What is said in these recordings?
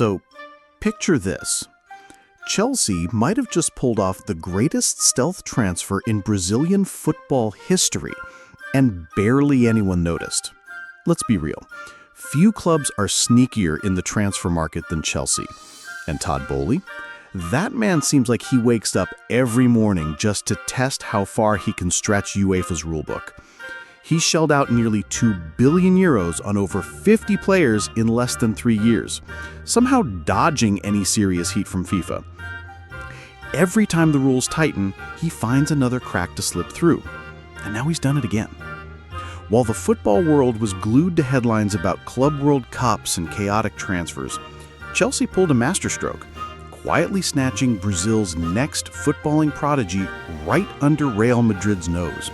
So, picture this. Chelsea might have just pulled off the greatest stealth transfer in Brazilian football history, and barely anyone noticed. Let's be real. Few clubs are sneakier in the transfer market than Chelsea. And Todd Boehly? That man seems like he wakes up every morning just to test how far he can stretch UEFA's rulebook. He shelled out nearly 2 billion euros on over 50 players in less than 3 years, somehow dodging any serious heat from FIFA. Every time the rules tighten, he finds another crack to slip through. And now he's done it again. While the football world was glued to headlines about Club World Cups and chaotic transfers, Chelsea pulled a masterstroke, quietly snatching Brazil's next footballing prodigy right under Real Madrid's nose.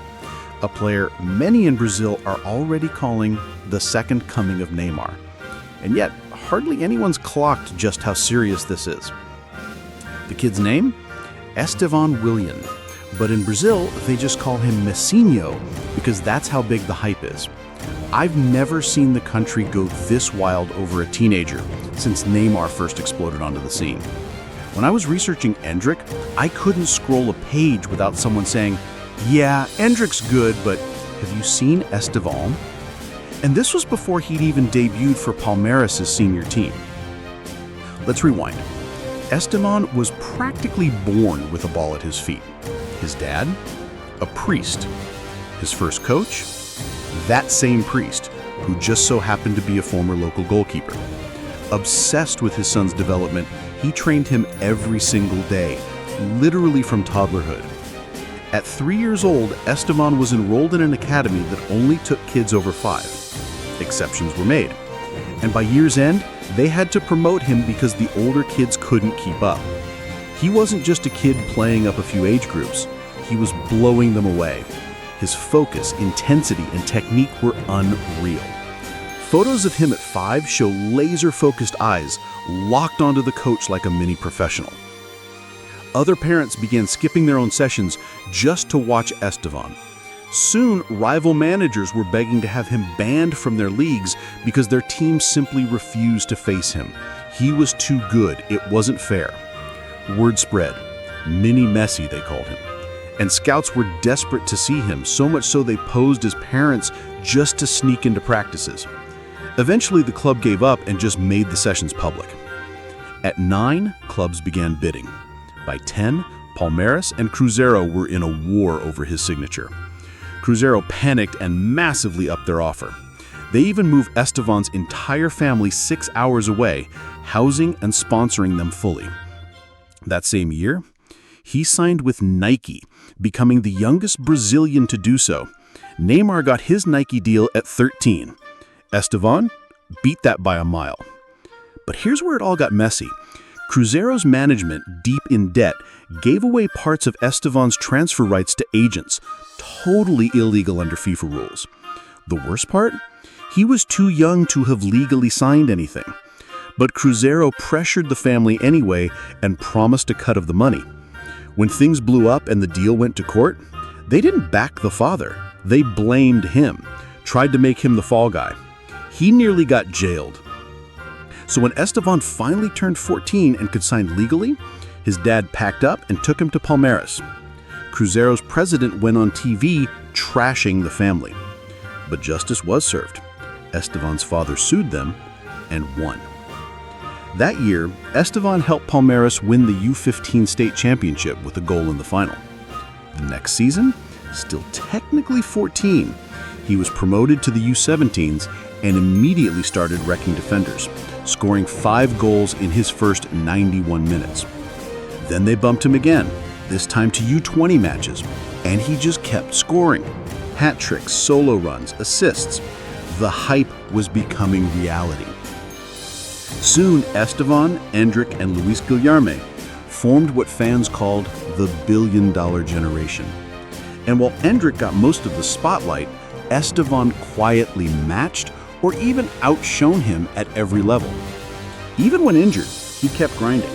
A player many in Brazil are already calling the second coming of Neymar. And yet, hardly anyone's clocked just how serious this is. The kid's name? Estevão Willian. But in Brazil, they just call him Messinho because that's how big the hype is. I've never seen the country go this wild over a teenager since Neymar first exploded onto the scene. When I was researching Endrick, I couldn't scroll a page without someone saying, "Yeah, Endrick's good, but have you seen Estevão?" And this was before he'd even debuted for Palmeiras' senior team. Let's rewind. Estevão was practically born with a ball at his feet. His dad? A priest. His first coach? That same priest, who just so happened to be a former local goalkeeper. Obsessed with his son's development, he trained him every single day, literally from toddlerhood. At 3 years old, Estevão was enrolled in an academy that only took kids over 5. Exceptions were made. And by year's end, they had to promote him because the older kids couldn't keep up. He wasn't just a kid playing up a few age groups. He was blowing them away. His focus, intensity, and technique were unreal. Photos of him at 5 show laser-focused eyes locked onto the coach like a mini professional. Other parents began skipping their own sessions just to watch Estevão. Soon, rival managers were begging to have him banned from their leagues because their teams simply refused to face him. He was too good. It wasn't fair. Word spread. Mini Messi, they called him. And scouts were desperate to see him, so much so they posed as parents just to sneak into practices. Eventually, the club gave up and just made the sessions public. At 9, clubs began bidding. By 10, Palmeiras and Cruzeiro were in a war over his signature. Cruzeiro panicked and massively upped their offer. They even moved Estevão's entire family 6 hours away, housing and sponsoring them fully. That same year, he signed with Nike, becoming the youngest Brazilian to do so. Neymar got his Nike deal at 13. Estevão beat that by a mile. But here's where it all got messy. Cruzeiro's management, deep in debt, gave away parts of Estevão's transfer rights to agents, totally illegal under FIFA rules. The worst part? He was too young to have legally signed anything. But Cruzeiro pressured the family anyway and promised a cut of the money. When things blew up and the deal went to court, they didn't back the father. They blamed him, tried to make him the fall guy. He nearly got jailed. So when Estevão finally turned 14 and could sign legally, his dad packed up and took him to Palmeiras. Cruzeiro's president went on TV trashing the family. But justice was served. Estevão's father sued them and won. That year, Estevão helped Palmeiras win the U15 state championship with a goal in the final. The next season, still technically 14, he was promoted to the U17s and immediately started wrecking defenders, scoring 5 goals in his first 91 minutes. Then they bumped him again, this time to U20 matches, and he just kept scoring. Hat tricks, solo runs, assists. The hype was becoming reality. Soon, Estevão, Endrick, and Luis Guilherme formed what fans called the billion-dollar generation. And while Endrick got most of the spotlight, Estevão quietly matched or even outshone him at every level. Even when injured, he kept grinding.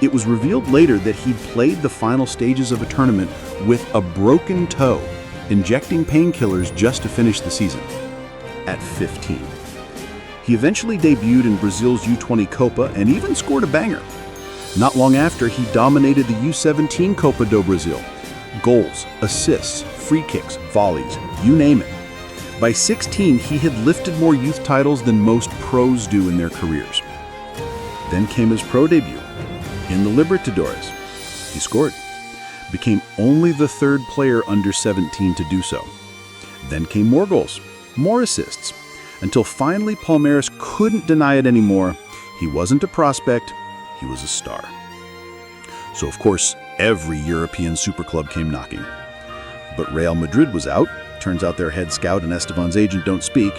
It was revealed later that he'd played the final stages of a tournament with a broken toe, injecting painkillers just to finish the season. At 15. He eventually debuted in Brazil's U20 Copa and even scored a banger. Not long after, he dominated the U17 Copa do Brasil. Goals, assists, free kicks, volleys, you name it. By 16, he had lifted more youth titles than most pros do in their careers. Then came his pro debut in the Libertadores. He scored. Became only the third player under 17 to do so. Then came more goals, more assists, until finally Palmeiras couldn't deny it anymore. He wasn't a prospect, he was a star. So of course, every European super club came knocking. But Real Madrid was out. Turns out their head scout and Estevão's agent don't speak.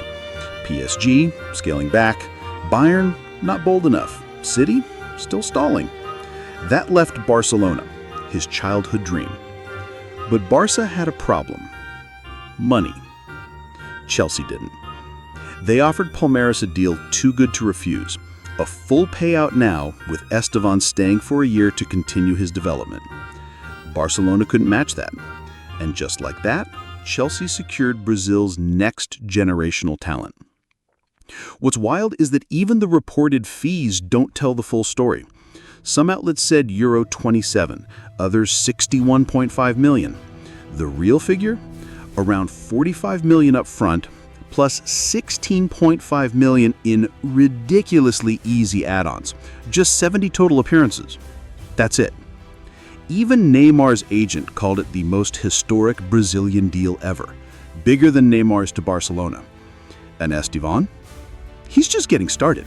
PSG, scaling back. Bayern, not bold enough. City, still stalling. That left Barcelona, his childhood dream. But Barca had a problem. Money. Chelsea didn't. They offered Palmeiras a deal too good to refuse. A full payout now, with Estevão staying for a year to continue his development. Barcelona couldn't match that. And just like that, Chelsea secured Brazil's next generational talent. What's wild is that even the reported fees don't tell the full story. Some outlets said Euro 27, others 61.5 million. The real figure? Around 45 million up front, plus 16.5 million in ridiculously easy add-ons. Just 70 total appearances. That's it. Even Neymar's agent called it the most historic Brazilian deal ever, bigger than Neymar's to Barcelona. And Estevão? He's just getting started.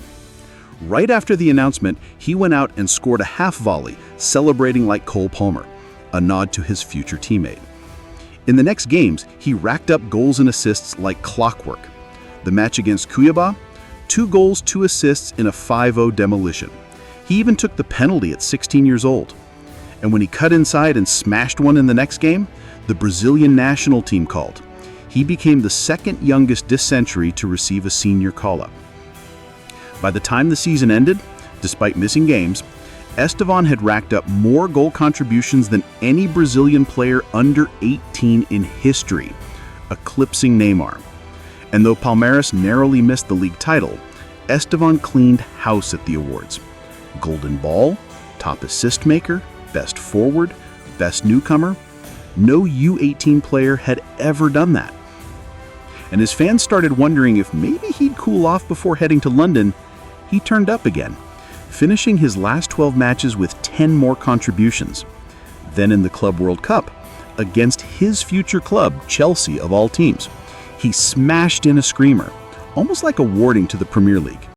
Right after the announcement, he went out and scored a half volley, celebrating like Cole Palmer, a nod to his future teammate. In the next games, he racked up goals and assists like clockwork. The match against Cuiabá, 2 goals, 2 assists in a 5-0 demolition. He even took the penalty at 16 years old. And when he cut inside and smashed one in the next game, the Brazilian national team called. He became the second youngest this century to receive a senior call-up. By the time the season ended, despite missing games, Estevão had racked up more goal contributions than any Brazilian player under 18 in history, eclipsing Neymar. And though Palmeiras narrowly missed the league title, Estevão cleaned house at the awards. Golden Ball, top assist maker, best forward, best newcomer. No U18 player had ever done that. And as fans started wondering if maybe he'd cool off before heading to London, he turned up again, finishing his last 12 matches with 10 more contributions. Then in the Club World Cup, against his future club, Chelsea of all teams, he smashed in a screamer, almost like a warning to the Premier League.